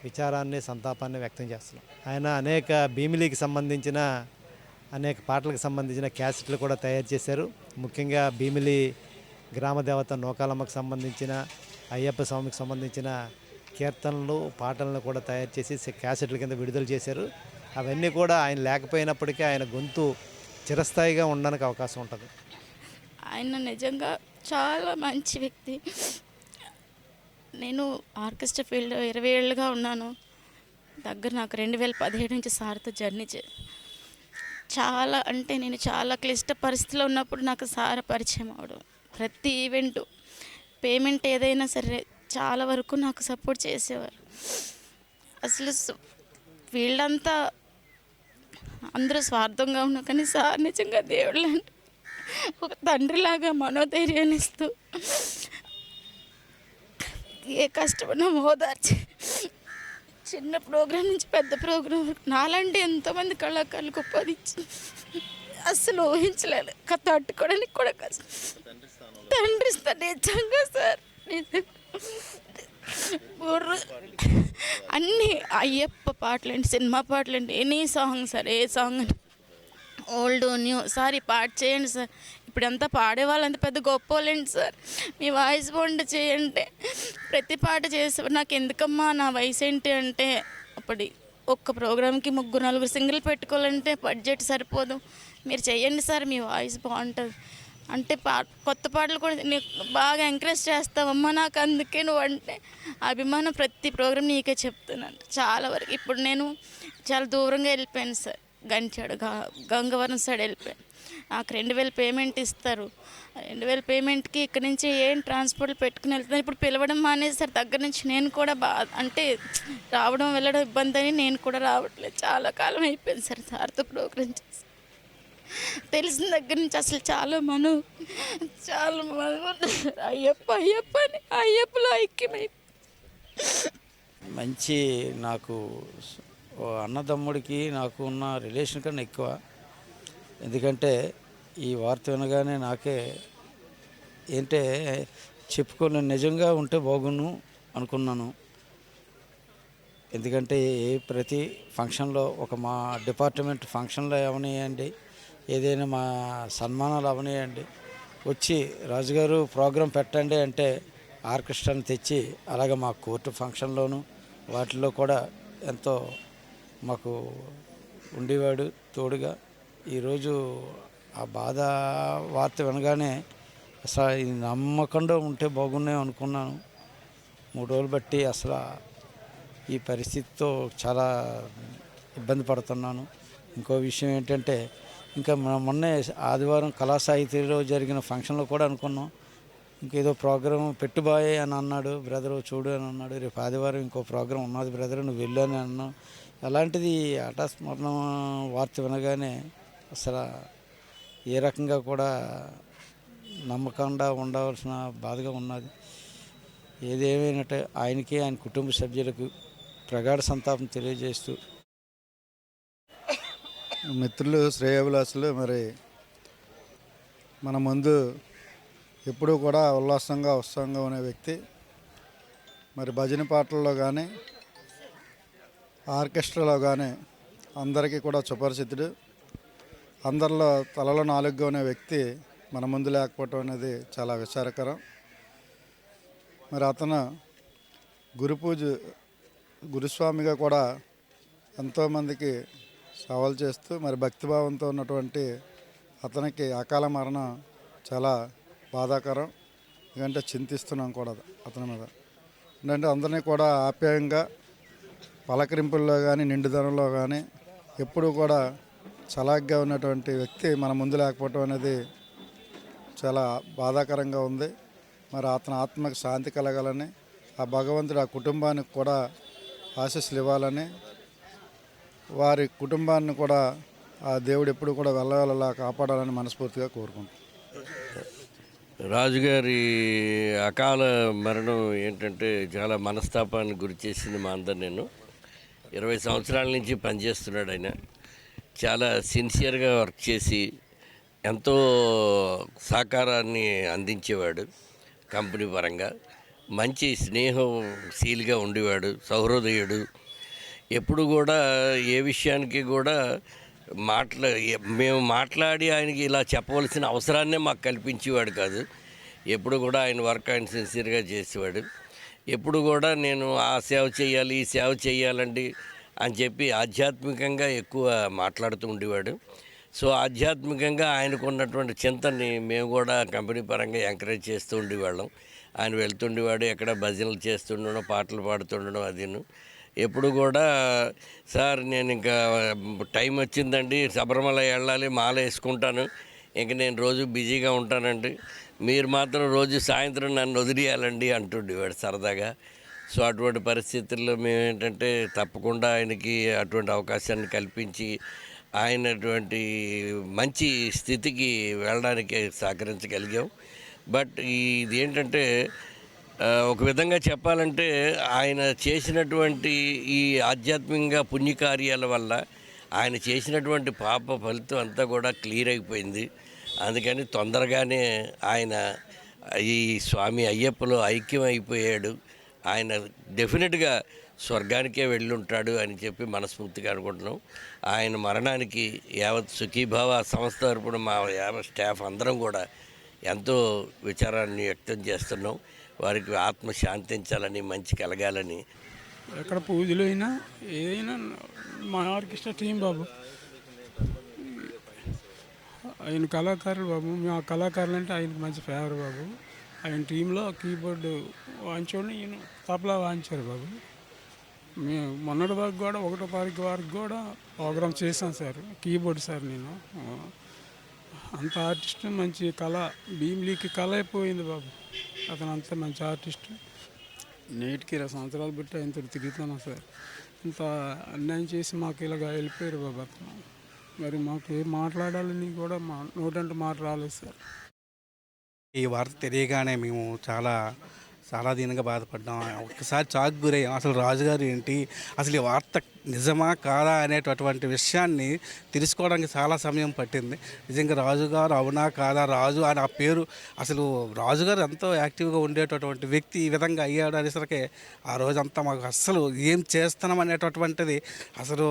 విచారాన్ని, సంతాపాన్ని వ్యక్తం చేస్తున్నాం. ఆయన అనేక భీమిలికి సంబంధించిన అనేక పాటలకు సంబంధించిన క్యాసెట్లు కూడా తయారు చేశారు. ముఖ్యంగా భీమిలి గ్రామదేవత నూకాలమ్మకు సంబంధించిన, అయ్యప్ప స్వామికి సంబంధించిన కీర్తనలు, పాటలను కూడా తయారు చేసి క్యాసెట్ల కింద విడుదల చేశారు. అవన్నీ కూడా ఆయన లేకపోయినప్పటికీ ఆయన గొంతు చిరస్థాయిగా ఉండడానికి అవకాశం ఉంటుంది. ఆయన నిజంగా చాలా మంచి వ్యక్తి. నేను ఆర్కెస్ట్రా ఫీల్డ్లో 20 ఏళ్ళుగా ఉన్నాను. దగ్గర నాకు 2017 నుంచి సార్తో జర్నీ చాలా అంటే నేను చాలా క్లిష్ట పరిస్థితిలో ఉన్నప్పుడు నాకు సార్ పరిచయం అవడం, ప్రతి ఈవెంటు పేమెంట్ ఏదైనా సరే చాలా వరకు నాకు సపోర్ట్ చేసేవారు. అసలు వీళ్ళంతా అందరూ స్వార్థంగా ఉన్నా కానీ సార్ నిజంగా దేవుడు లాంటి ఒక తండ్రిలాగా మనోధైర్యాన్ని ఇస్తూ ఏ కష్టమైనా ఓదార్చి చిన్న ప్రోగ్రాం నుంచి పెద్ద ప్రోగ్రాం వరకు నాలాంటి ఎంతోమంది కళాకారులకు ఉపాధి ఇచ్చి అస్సలు ఊహించలేదు, తట్టుకోవడానికి కూడా కష్టం. తండ్రి సార్, నిజంగా సార్, అన్నీ అయ్యప్ప పాటలండి, సినిమా పాటలండి, ఎనీ సాంగ్ సార్, ఏ సాంగ్ అండి, ఓల్డ్ న్యూ సార్, ఈ పాట చేయండి సార్. ఇప్పుడంతా పాడేవాళ్ళంతా పెద్ద గొప్ప వాళ్ళండి సార్. మీ వాయిస్ బాగుండి చేయండి, ప్రతి పాట చేసేవారు. నాకు ఎందుకమ్మా నా వయసు ఏంటి అంటే, అప్పటి ఒక్క ప్రోగ్రామ్కి 3-4 సింగిల్ పెట్టుకోవాలంటే బడ్జెట్ సరిపోదు. మీరు చేయండి సార్, మీ వాయిస్ బాగుంటుంది అంటే కొత్త పాటలు కూడా నీకు బాగా ఎంకరేజ్ చేస్తావమ్మా. నాకు అందుకే నువ్వు అంటే అభిమానం. ప్రతి ప్రోగ్రామ్ నీకే చెప్తున్నాను చాలా వరకు. ఇప్పుడు నేను చాలా దూరంగా వెళ్ళిపోయాను సార్, గంగవరం సైడ్ వెళ్ళిపోయాను. నాకు 2000 పేమెంట్ ఇస్తారు. 2000 పేమెంట్కి ఇక్కడ నుంచి ఏం ట్రాన్స్పోర్ట్లు పెట్టుకుని వెళ్తున్నాను. ఇప్పుడు పిలవడం మానేసి సార్, దగ్గర నుంచి నేను కూడా అంటే రావడం వెళ్ళడం ఇబ్బంది అని నేను కూడా రావట్లేదు. చాలా కాలం అయిపోయింది సార్ సార్తో ప్రోగ్రామ్ చేసి. తెలిసిన దగ్గర నుంచి అసలు చాలా అయ్యప్ప అయ్యప్ప అని అయ్యప్పలో ఐక్యమై మంచి నాకు అన్నదమ్ముడికి నాకు ఉన్న రిలేషన్ కన్నా ఎక్కువ. ఎందుకంటే ఈ వార్త వినగానే నాకే ఏంటే చెప్పుకొని నిజంగా ఉంటే బాగుండు అనుకున్నాను. ఎందుకంటే ప్రతి ఫంక్షన్లో మా డిపార్ట్మెంట్ ఫంక్షన్లో అవనియండి, ఏదైనా మా సన్మానాలు అవనియండి, వచ్చి రాజుగారు ప్రోగ్రాం పెట్టండి అంటే ఆర్కెస్ట్రాని తెచ్చి, అలాగే మా కోర్టు ఫంక్షన్లోను వాటిల్లో కూడా ఎంతో మాకు ఉండేవాడు తోడుగా. ఈరోజు ఆ బాధ వార్త వినగానే అసలు ఇది నమ్మకుండా ఉంటే బాగున్నాయి అనుకున్నాను. 3 రోజులు బట్టి అసలు ఈ పరిస్థితితో చాలా ఇబ్బంది పడుతున్నాను. ఇంకో విషయం ఏంటంటే, ఇంకా మొన్నే ఆదివారం కళాసాహిత్యంలో జరిగిన ఫంక్షన్లో కూడా అనుకున్నాం, ఇంకేదో ప్రోగ్రాం పెట్టుబాయే అని అన్నాడు బ్రదరు, చూడు అని అన్నాడు. రేపు ఆదివారం ఇంకో ప్రోగ్రాం ఉన్నది బ్రదరు, నువ్వు వెళ్ళు అని అన్నావు. అలాంటిది హఠాత్మరణ వార్త వినగానే అసలు ఏ రకంగా కూడా నమ్మకంగా ఉండవలసిన బాధగా ఉన్నది. ఏదేమైనట్టే ఆయనకి, ఆయన కుటుంబ సభ్యులకు ప్రగాఢ సంతాపం తెలియజేస్తూ, మిత్రులు, శ్రేయోభిలాషులు, మరి మన ముందు ఎప్పుడూ కూడా ఉత్సాహంగా ఉండే వ్యక్తి. మరి భజన పాటల్లో కానీ ఆర్కెస్ట్రాలో కానీ అందరికీ కూడా సుపరిచితుడు. అందరిలో తలలో 4గా ఉండే వ్యక్తి మన ముందు లేకపోవటం అనేది చాలా విచారకరం. మరి అతను గురుస్వామిగా కూడా ఎంతోమందికి సేవలు చేస్తూ మరి భక్తిభావంతో ఉన్నటువంటి అతనికి అకాల మరణం చాలా బాధాకరం. ఎందుకంటే చింతిస్తున్నాం కూడా అతని మీద. ఎందుకంటే అందరినీ కూడా ఆప్యాయంగా పలకరింపుల్లో కానీ నిండుదనంలో కానీ ఎప్పుడూ కూడా చలాగ్గా ఉన్నటువంటి వ్యక్తి మన ముందు లేకపోవటం అనేది చాలా బాధాకరంగా ఉంది. మరి అతని ఆత్మకు శాంతి కలగాలని, ఆ భగవంతుడు ఆ కుటుంబానికి కూడా ఆశీస్సులు ఇవ్వాలని, వారి కుటుంబాన్ని కూడా ఆ దేవుడు ఎప్పుడు కూడా వెళ్ళలా కాపాడాలని మనస్ఫూర్తిగా కోరుకుంటాం. రాజుగారి అకాల మరణం ఏంటంటే చాలా మనస్తాపానికి గురి చేసింది మా అందరు. నేను 20 సంవత్సరాల నుంచి పనిచేస్తున్నాడు ఆయన. చాలా సిన్సియర్గా వర్క్ చేసి ఎంతో సహకారాన్ని అందించేవాడు కంపెనీ పరంగా. మంచి స్నేహశీలిగా ఉండేవాడు, సహృదయుడు. ఎప్పుడు కూడా ఏ విషయానికి కూడా మేము మాట్లాడి ఆయనకి ఇలా చెప్పవలసిన అవసరాన్నే మాకు కల్పించేవాడు కాదు. ఎప్పుడు కూడా ఆయన వర్క్ ఆయన సిన్సియర్గా చేసేవాడు. ఎప్పుడు కూడా నేను ఆ సేవ చేయాలి, ఈ సేవ చేయాలండి అని చెప్పి ఆధ్యాత్మికంగా ఎక్కువ మాట్లాడుతూ ఉండేవాడు. సో ఆధ్యాత్మికంగా ఆయనకు ఉన్నటువంటి చింతని మేము కూడా కంపెనీ పరంగా ఎంకరేజ్ చేస్తూ ఉండేవాళ్ళం. ఆయన వెళ్తుండేవాడు, ఎక్కడ భజనలు చేస్తుండడం, పాటలు పాడుతుండడం. అదిను ఎప్పుడు కూడా సార్ నేను ఇంకా టైం వచ్చిందండి, శబరిమల వెళ్ళాలి, మాల వేసుకుంటాను, ఇంక నేను రోజు బిజీగా ఉంటానండి, మీరు మాత్రం రోజు సాయంత్రం నన్ను వదిలేయాలండి అంటుండేవాడు సరదాగా. సో అటువంటి పరిస్థితుల్లో మేము ఏంటంటే తప్పకుండా ఆయనకి అటువంటి అవకాశాన్ని కల్పించి ఆయన అటువంటి మంచి స్థితికి వెళ్ళడానికి సహకరించగలిగాం. బట్ ఇది ఏంటంటే ఒక విధంగా చెప్పాలంటే ఆయన చేసినటువంటి ఈ ఆధ్యాత్మికంగా పుణ్యకార్యాల వల్ల ఆయన చేసినటువంటి పాప ఫలితం అంతా కూడా క్లియర్ అయిపోయింది. అందుకని తొందరగానే ఆయన ఈ స్వామి అయ్యప్పలో ఐక్యం అయిపోయాడు. ఆయన డెఫినెట్గా స్వర్గానికే వెళ్ళుంటాడు అని చెప్పి మనస్ఫూర్తిగా అనుకుంటున్నాం. ఆయన మరణానికి యావత్ సుఖీభావ సంస్థ తరపున మా యావత్ స్టాఫ్ అందరం కూడా ఎంతో విచారాన్ని వ్యక్తం చేస్తున్నాం. వారికి ఆత్మ శాంతించాలని, మంచి కలగాలని. ఎక్కడ పూజలు అయినా ఏదైనా మా ఆర్కెస్ట్రా టీం బాబు, ఆయన కళాకారులు బాబు. మా కళాకారులు అంటే ఆయనకు మంచి ఫేవర్ బాబు. ఆయన టీంలో కీబోర్డు వాయించోడిని ఈయన తబలా వాయించారు బాబు. మేము మొన్నటి దాకా కూడా 1వ తారీఖు వరకు కూడా ప్రోగ్రామ్ చేశాను సార్. కీబోర్డ్ సార్ నేను. అంత ఆర్టిస్ట్, మంచి కళ, భీమిలీకి కళ అయిపోయింది బాబు. అతను అంత మంచి ఆర్టిస్ట్. నేటికి 20 సంవత్సరాలు పెట్టి ఆయనతో తిరుగుతున్నాను సార్. ఇంత అన్యాయం చేసి మాకు ఇలాగ వెళ్ళిపోయారు బాబు అతను. మరి మాకు ఏం మాట్లాడాలని కూడా మా నోటంటే మాట రాలేదు సార్. ఈ వార్త తెలియగానే మేము చాలా దీనంగా బాధపడ్డాం. ఒక్కసారి షాక్ గురయ్యాం. అసలు రాజుగారు ఏంటి, అసలు ఈ వార్త నిజమా కాదా అనేటటువంటి విషయాన్ని తెలుసుకోవడానికి చాలా సమయం పట్టింది. నిజంగా రాజుగారు అవునా కాదా, రాజు అని ఆ పేరు, అసలు రాజుగారు ఎంతో యాక్టివ్గా ఉండేటటువంటి వ్యక్తి ఈ విధంగా అయ్యాడు అనేసరికి ఆ రోజంతా మాకు అస్సలు ఏం చేస్తున్నాం అనేటటువంటిది అసలు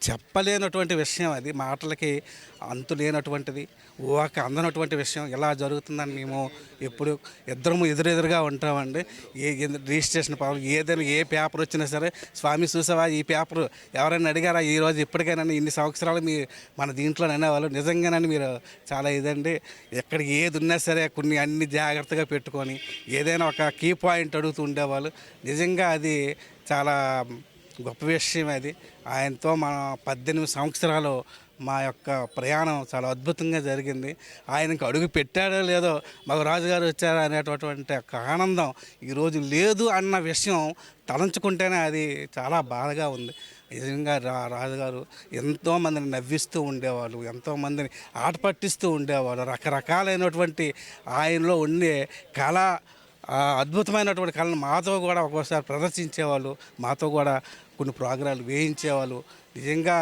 చెప్పలేనటువంటి విషయం. అది మాటలకి అంతు లేనటువంటిది, ఊహకి అందనటువంటి విషయం. ఇలా జరుగుతుందని మేము ఎప్పుడు ఇద్దరము ఎదురెదురుగా ఉంటామండి. రిజిస్ట్రేషన్ పేపర్ ఏదైనా, ఏ పేపర్ వచ్చినా సరే, స్వామి చూసావా ఈ పేపర్, ఎవరైనా అడిగారా ఈరోజు ఇప్పటికైనా ఇన్ని సంవత్సరాలు మీ మన దీంట్లో అనేవాళ్ళు. నిజంగానని మీరు చాలా ఇదండి. ఎక్కడ ఏది ఉన్నా సరే కొన్ని అన్ని జాగ్రత్తగా పెట్టుకొని ఏదైనా ఒక కీ పాయింట్ అడుగుతూ ఉండేవాళ్ళు. నిజంగా అది చాలా గొప్ప విషయం. అది ఆయనతో మన 18 సంవత్సరాలు మా యొక్క ప్రయాణం చాలా అద్భుతంగా జరిగింది. ఆయనకు అడుగు పెట్టాడో లేదో, మాకు రాజుగారు వచ్చారా అనేటటువంటి ఒక ఆనందం ఈరోజు లేదు అన్న విషయం తలంచుకుంటేనే అది చాలా బాధగా ఉంది. నిజంగా రాజుగారు ఎంతోమందిని నవ్విస్తూ ఉండేవాళ్ళు, ఎంతోమందిని ఆట పట్టిస్తూ ఉండేవాళ్ళు. రకరకాలైనటువంటి ఆయనలో ఉండే కళ, అద్భుతమైనటువంటి కళను మాతో కూడా ఒక్కోసారి ప్రదర్శించేవాళ్ళు, మాతో కూడా కొన్ని ప్రోగ్రాలు వేయించేవాళ్ళు. నిజంగా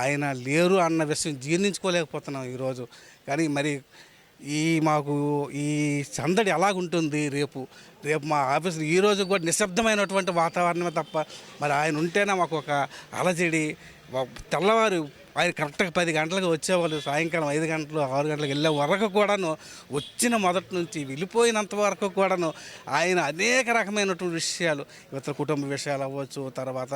ఆయన లేరు అన్న విషయం జీర్ణించుకోలేకపోతున్నాం ఈరోజు. కానీ మరి మాకు ఈ సందడి ఎలాగుంటుంది రేపు మా ఆఫీసులో ఈరోజు కూడా నిశ్శబ్దమైనటువంటి వాతావరణమే తప్ప మరి ఆయన ఉంటేనే మాకు ఒక అలజడి. తెల్లవారు ఆయన కరెక్ట్గా 10 గంటలకు వచ్చేవాళ్ళు, సాయంకాలం 5 గంటలు 6 గంటలకు వెళ్ళే వరకు కూడాను, వచ్చిన మొదటి నుంచి వెళ్ళిపోయినంత వరకు కూడాను ఆయన అనేక రకమైనటువంటి విషయాలు, ఇతర కుటుంబ విషయాలు అవ్వచ్చు, తర్వాత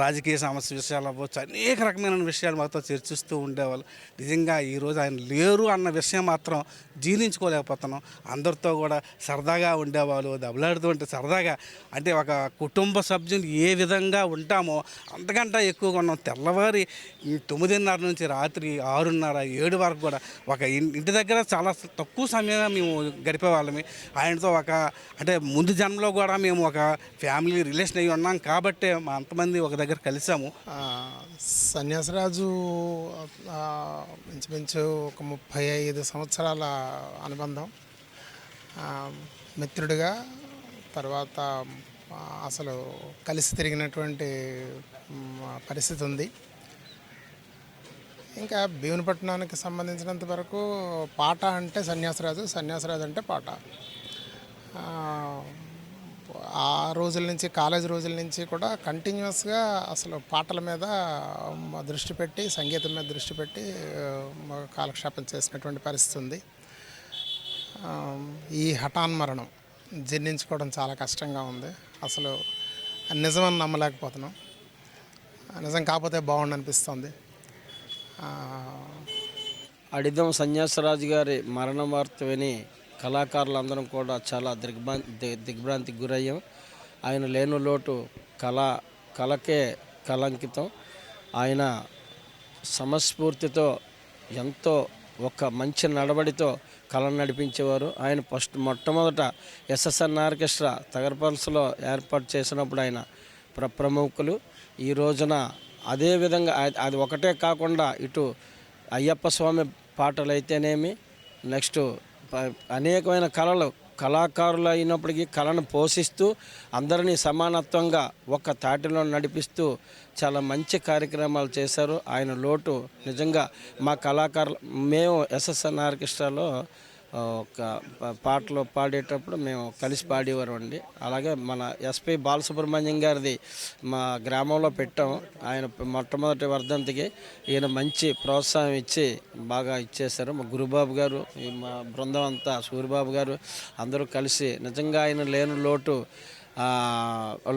రాజకీయ సమస్య విషయాలు అవ్వచ్చు, అనేక రకమైన విషయాలు మాతో చర్చిస్తూ ఉండేవాళ్ళు. నిజంగా ఈరోజు ఆయన లేరు అన్న విషయం మాత్రం జీర్ణించుకోలేకపోతున్నాం. అందరితో కూడా సరదాగా ఉండేవాళ్ళు, దెబ్బలాడుతూ ఉంటే సరదాగా, అంటే ఒక కుటుంబ సభ్యులు ఏ విధంగా ఉంటామో అంతకంటే ఎక్కువగా ఉన్నాం. తెల్లవారి 9:30 నుంచి రాత్రి 6:30, 7 వరకు కూడా ఒక ఇంటి దగ్గర చాలా తక్కువ సమయంగా మేము గడిపేవాళ్ళమే. ఆయనతో అంటే ముందు జన్మలో కూడా మేము ఒక ఫ్యామిలీ రిలేషన్ అయ్యి ఉన్నాం కాబట్టి మా అంతమంది ఒక దగ్గర కలిసాము. సన్యాసరాజు ఇంచుమించు ఒక 35 సంవత్సరాల అనుబంధం, మిత్రుడిగా, తర్వాత అసలు కలిసి తిరిగినటువంటి పరిస్థితి ఉంది. ఇంకా భీమునిపట్నానికి సంబంధించినంత వరకు పాట అంటే సన్యాసరాజు, సన్యాసరాజు అంటే పాట. ఆ రోజుల నుంచి, కాలేజ్ రోజుల నుంచి కూడా కంటిన్యూస్గా అసలు పాటల మీద దృష్టి పెట్టి, సంగీతం మీద దృష్టి పెట్టి కాలక్షేపం చేసినటువంటి పరిస్థితి ఉంది. ఈ హఠాన్మరణం జీర్ణించుకోవడం చాలా కష్టంగా ఉంది. అసలు నిజమని నమ్మలేకపోతున్నాం. నిజం కాకపోతే బాగుండు అనిపిస్తుంది. అడిదం సన్యాసరాజు గారి మరణ వార్త విని కళాకారులందరం కూడా చాలా దిగ్భ్రాంతికి గురయ్యాం. ఆయన లేని లోటు కళకే కళంకితం. ఆయన సమస్ఫూర్తితో ఎంతో ఒక మంచి నడవడితో కళను నడిపించేవారు. ఆయన మొట్టమొదట ఎస్ఎస్ఎన్ ఆర్కెస్ట్రా తగరపల్స్లో ఏర్పాటు చేసినప్పుడు ఆయన ప్రముఖులు. ఈ రోజున అదేవిధంగా అది ఒకటే కాకుండా ఇటు అయ్యప్ప స్వామి పాటలు అయితేనేమి, నెక్స్ట్ అనేకమైన కళలు కళాకారులు అయినప్పటికీ కళను పోషిస్తూ అందరినీ సమానత్వంగా ఒక తాటిలో నడిపిస్తూ చాలా మంచి కార్యక్రమాలు చేశారు. ఆయన లోటు నిజంగా మా కళాకారులు మేము ఎస్ఎస్ఎన్ ఆర్కెస్ట్రాలో ఒక పాటలు పాడేటప్పుడు మేము కలిసి పాడేవారు అండి. అలాగే మన ఎస్పి బాలసుబ్రహ్మణ్యం గారిది మా గ్రామంలో పెట్టాం. ఆయన మొట్టమొదటి వర్ధంతికి ఈయన మంచి ప్రోత్సాహం ఇచ్చి బాగా ఇచ్చేశారు. మా గురుబాబు గారు, మా బృందం అంతా, సూరిబాబు గారు అందరూ కలిసి నిజంగా ఆయన లేని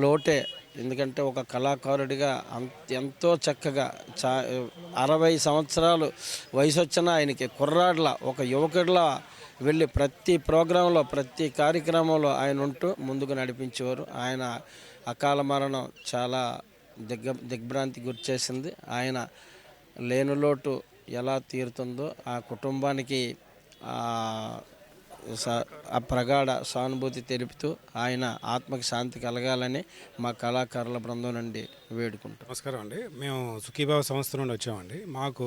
లోటే. ఎందుకంటే ఒక కళాకారుడిగా ఎంతో చక్కగా 60 సంవత్సరాలు వయసు వచ్చిన ఆయనకి కుర్రాడ్ల ఒక యువకుడిలా వెళ్ళి ప్రతి ప్రోగ్రాంలో ప్రతి కార్యక్రమంలో ఆయన ఉంటూ ముందుకు నడిపించేవారు. ఆయన అకాల మరణం చాలా దిగ్భ్రాంతి గురిచేసింది. ఆయన లేని లోటు ఎలా తీరుతుందో ఆ కుటుంబానికి ఆ ప్రగాఢ సానుభూతి తెలుపుతూ ఆయన ఆత్మకి శాంతి కలగాలని మా కళాకారుల బృందం నుండి వేడుకుంటాం. నమస్కారం అండి. మేము సుఖీభావ సంస్థ నుండి వచ్చామండి. మాకు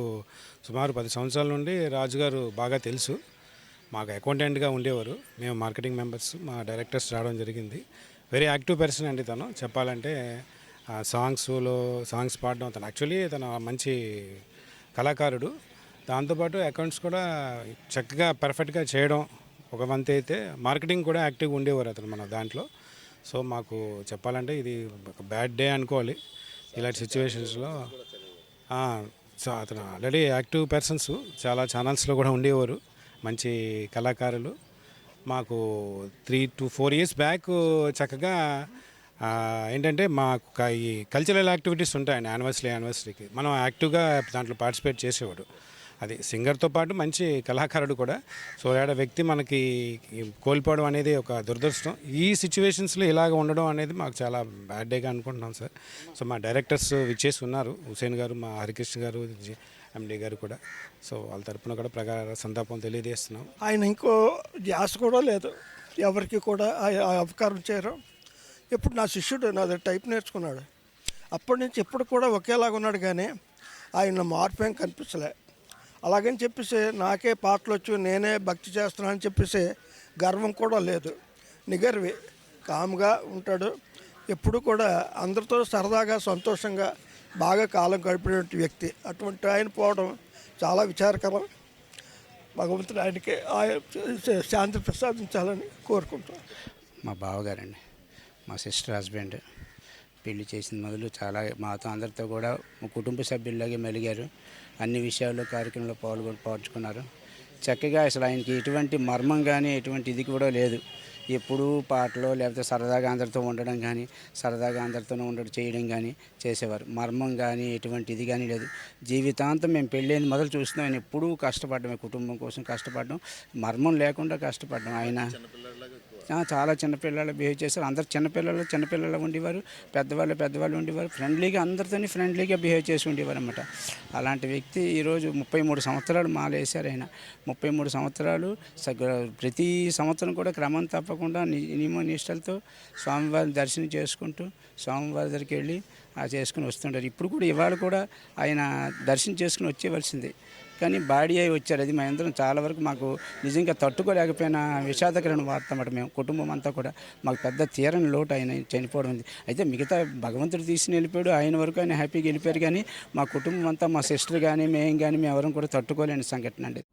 సుమారు 10 సంవత్సరాల నుండి రాజుగారు బాగా తెలుసు. మాకు అకౌంటెంట్గా ఉండేవారు. మేము మార్కెటింగ్ మెంబర్స్, మా డైరెక్టర్స్ రావడం జరిగింది. వెరీ యాక్టివ్ పర్సన్ అండి తను. చెప్పాలంటే సాంగ్స్ పాడడం, తను యాక్చువల్లీ తను మంచి కళాకారుడు. దాంతోపాటు అకౌంట్స్ కూడా చక్కగా పర్ఫెక్ట్గా చేయడం ఒక వంతు అయితే, మార్కెటింగ్ కూడా యాక్టివ్గా ఉండేవారు అతను మన దాంట్లో. సో మాకు చెప్పాలంటే ఇది ఒక బ్యాడ్ డే అనుకోవాలి ఇలాంటి సిచ్యువేషన్స్లో. సో అతను ఆల్రెడీ యాక్టివ్ పర్సన్స్ చాలా ఛానల్స్లో కూడా ఉండేవారు, మంచి కళాకారులు. మాకు 3 to 4 years బ్యాక్ చక్కగా ఏంటంటే మాకు ఈ కల్చరల్ యాక్టివిటీస్ ఉంటాయండి. యానివర్సరీకి మనం యాక్టివ్గా దాంట్లో పార్టిసిపేట్ చేసేవాడు. అది సింగర్తో పాటు మంచి కళాకారుడు కూడా. సో ఏడ వ్యక్తి మనకి కోల్పోవడం అనేది ఒక దురదృష్టం. ఈ సిచ్యువేషన్స్లో ఇలాగ ఉండడం అనేది మాకు చాలా బ్యాడ్ డేగా అనుకుంటున్నాం సార్. సో మా డైరెక్టర్స్ విచ్చేసి ఉన్నారు, హుసేన్ గారు, మా హరికృష్ణ గారు, ఎండి గారు కూడా. సో వాళ్ళ తరపున కూడా ప్రగాఢ సంతాపం తెలియజేస్తున్నాం. ఆయన ఇంకో ధ్యాస కూడా లేదు, ఎవరికి కూడా ఆ అపకారం చేయరు. ఇప్పుడు నా శిష్యుడు నా టైప్ నేర్చుకున్నాడు. అప్పటి నుంచి ఇప్పుడు కూడా ఒకేలాగా ఉన్నాడు, కానీ ఆయన మార్పు ఏం కనిపించలే. అలాగని చెప్పేసి నాకే పాటలు వచ్చు, నేనే భక్తి చేస్తున్నానని చెప్పేసి గర్వం కూడా లేదు. నిగర్వి, కామ్గా ఉంటాడు. ఎప్పుడు కూడా అందరితో సరదాగా సంతోషంగా బాగా కాలం గడిపిన వ్యక్తి. అటువంటి ఆయన పోవడం చాలా విచారకరం. భగవంతుడు ఆయనకి శాంతి ప్రసాదించాలని కోరుకుంటాను. మా బావగారండి, మా సిస్టర్ హస్బెండ్. పెళ్లి చేసిన మొదలు చాలా మాతో అందరితో కూడా కుటుంబ సభ్యుల్లాగే మెలిగారు. అన్ని విషయాల్లో కార్యక్రమంలో పాల్గొన్నారు చక్కగా. అసలు ఆయనకి ఎటువంటి మర్మం కానీ ఎటువంటి ఇది కూడా లేదు. ఎప్పుడూ పాటలో లేకపోతే సరదాగా అందరితో ఉండడం కానీ, సరదాగా అందరితో చేయడం కానీ చేసేవారు. మర్మం కానీ ఎటువంటి ఇది కానీ లేదు. జీవితాంతం మేము పెళ్ళైన మొదలు చూస్తున్నాం ఆయన ఎప్పుడూ కష్టపడమే, కుటుంబం కోసం కష్టపడడం, మర్మం లేకుండా కష్టపడడం. ఆయన చాలా చిన్నపిల్లలు బిహేవ్ చేశారు. అందరు చిన్నపిల్లలు ఉండేవారు, పెద్దవాళ్ళు ఉండేవారు. అందరితోని ఫ్రెండ్లీగా బిహేవ్ చేసి ఉండేవారు అన్నమాట. అలాంటి వ్యక్తి ఈరోజు 33 సంవత్సరాలు మాలేశారు. ఆయన 33 సంవత్సరాలు ప్రతి సంవత్సరం కూడా క్రమం తప్పకుండా నియమ నిష్టలతో స్వామివారిని దర్శనం చేసుకుంటూ స్వామివారి దగ్గరికి వెళ్ళి చేసుకుని వస్తుంటారు. ఇప్పుడు కూడా ఇవాళ కూడా ఆయన దర్శనం చేసుకుని వచ్చేవలసింది, కానీ బాడీ అయి వచ్చారు. అది మేమందరం చాలా వరకు మాకు నిజంగా తట్టుకోలేకపోయిన విషాదకరమైన వార్త అన్నమాట. మేము కుటుంబం అంతా కూడా మాకు పెద్ద తీరని లోటు ఆయన చనిపోవడం ఉంది. అయితే మిగతా భగవంతుడు తీసుకుని వెళ్ళిపోయాడు, ఆయన వరకు ఆయన హ్యాపీగా వెళ్ళిపోయారు. కానీ మా కుటుంబం అంతా, మా సిస్టర్ కానీ మేము ఎవరం కూడా తట్టుకోలేని సంఘటన అండి.